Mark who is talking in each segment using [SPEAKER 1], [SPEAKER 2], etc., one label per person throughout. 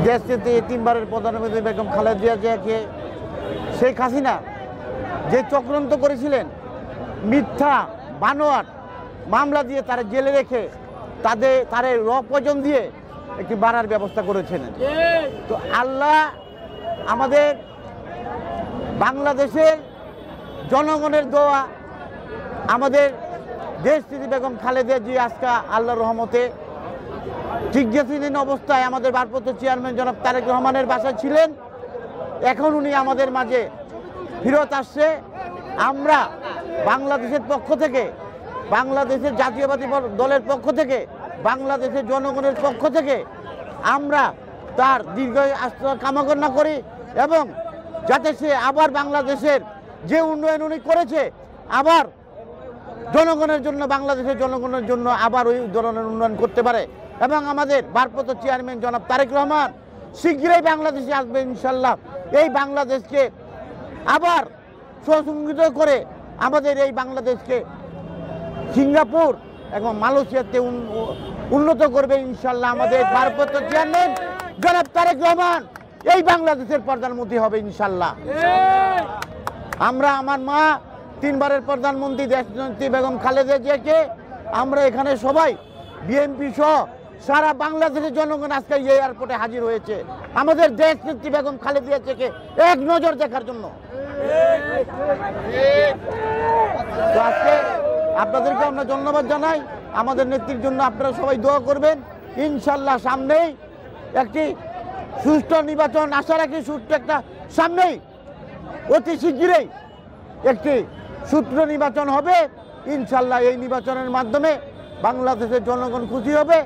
[SPEAKER 1] দেশ থেকে তিনবারের প্রধানমন্ত্রী বেগম খালেদা জিয়াকে শেখ হাসিনা যে চক্রান্ত করেছিলেন, মিথ্যা বানোয়াট মামলা দিয়ে তারা জেলে রেখে তার পয়জন দিয়ে একটি বাড়ার ব্যবস্থা করেছিলেন। তো আল্লাহ আমাদের বাংলাদেশের জনগণের দোয়া, আমাদের দেশ থেকে বেগম খালেদা জিয়া আজকে আল্লাহর রহমতে চিকিৎসাধীন অবস্থায় আমাদের ভারপ্রাপ্ত চেয়ারম্যান জনাব তারেক রহমানের বাসায় ছিলেন। এখন উনি আমাদের মাঝে ফিরত আসছে। আমরা বাংলাদেশের পক্ষ থেকে, বাংলাদেশের জাতীয়বাদী দলের পক্ষ থেকে, বাংলাদেশের জনগণের পক্ষ থেকে আমরা তার দীর্ঘ কামনা করি এবং যাতে সে আবার বাংলাদেশের যে উন্নয়ন উনি করেছে আবার জনগণের জন্য, বাংলাদেশের জনগণের জন্য আবার ওই ধরনের উন্নয়ন করতে পারে। এবং আমাদের ভারপ্রাপ্ত চেয়ারম্যান জনাব তারেক রহমান শীঘ্রই বাংলাদেশে আসবে ইনশাল্লাহ। এই বাংলাদেশকে আবার সুসংগঠিত করে আমাদের এই বাংলাদেশকে সিঙ্গাপুর এবং মালয়েশিয়াতে উন্নত করবে ইনশাল্লাহ। আমাদের ভারপ্রাপ্ত চেয়ারম্যান জনাব তারেক রহমান এই বাংলাদেশের প্রধানমন্ত্রী হবে ইনশাল্লাহ। আমরা আমার মা তিনবারের প্রধানমন্ত্রী দেশনেত্রী বেগম খালেদা জিয়াকে আমরা এখানে সবাই বিএনপি সহ সারা বাংলাদেশের জনগণ আজকে এই এয়ারপোর্টে হাজির হয়েছে আমাদের দেশনেত্রী বেগম খালেদা জিয়াকে এক নজর দেখার জন্য। তো আজকে আপনাদেরকে আমরা ধন্যবাদ জানাই। আমাদের নেত্রীর জন্য আপনারা সবাই দোয়া করবেন। ইনশাল্লাহ সামনেই একটি সুষ্ঠু নির্বাচন আশা রাখি, সুষ্ঠু একটা সামনেই অতি শীঘ্রই একটি সুষ্ঠু নির্বাচন হবে ইনশাল্লাহ। এই নির্বাচনের মাধ্যমে বাংলাদেশের জনগণ খুশি হবে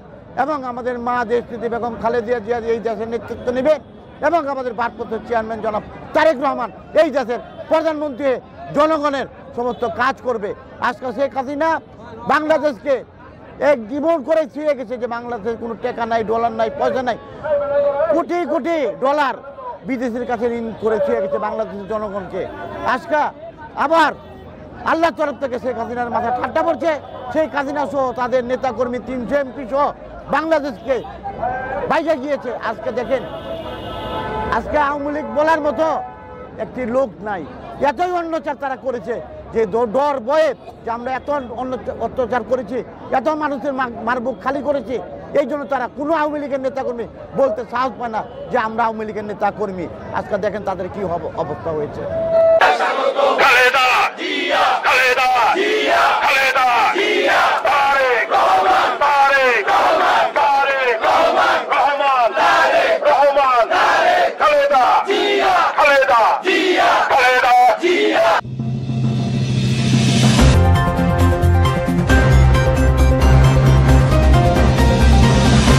[SPEAKER 1] এবং আমাদের মা দেশনেত্রী বেগম খালেদা জিয়া এই দেশের নেতৃত্ব নেবে এবং আমাদের ভারপ্রাপ্ত চেয়ারম্যান জনাব তারেক রহমান এই দেশের প্রধানমন্ত্রী জনগণের সমস্ত কাজ করবে। আজকে শেখ হাসিনা বাংলাদেশকে এক জীবন করে ছুঁয়ে গেছে যে বাংলাদেশের কোনো টাকা নাই, ডলার নাই, পয়সা নাই, কোটি কোটি ডলার বিদেশের কাছে ঋণ করে ছুঁয়ে গেছে বাংলাদেশের জনগণকে। আজকে আবার আল্লাহ তরফ থেকে শেখ হাসিনার মাথা ঠাট্টা পড়ছে। শেখ হাসিনা সহ তাদের নেতাকর্মী 300 এমপি সহ বাংলাদেশকে বাইরে গিয়েছে। আজকে দেখেন, আজকে আওয়ামী লীগ বলার মতো একটি লোক নাই। এতই অত্যাচার তারা করেছে যে ডর ভয়ে যে আমরা এত অত্যাচার করেছি, এত মানুষের মারবুক খালি করেছি, এই জন্য তারা কোনো আওয়ামী লীগের নেতাকর্মী বলতে সাহস পায় না যে আমরা আওয়ামী লীগের নেতাকর্মী। আজকে দেখেন তাদের কি অবস্থা হয়েছে।
[SPEAKER 2] খালেদা জিয়া, খালেদা জিয়া, খালেদা জিয়া।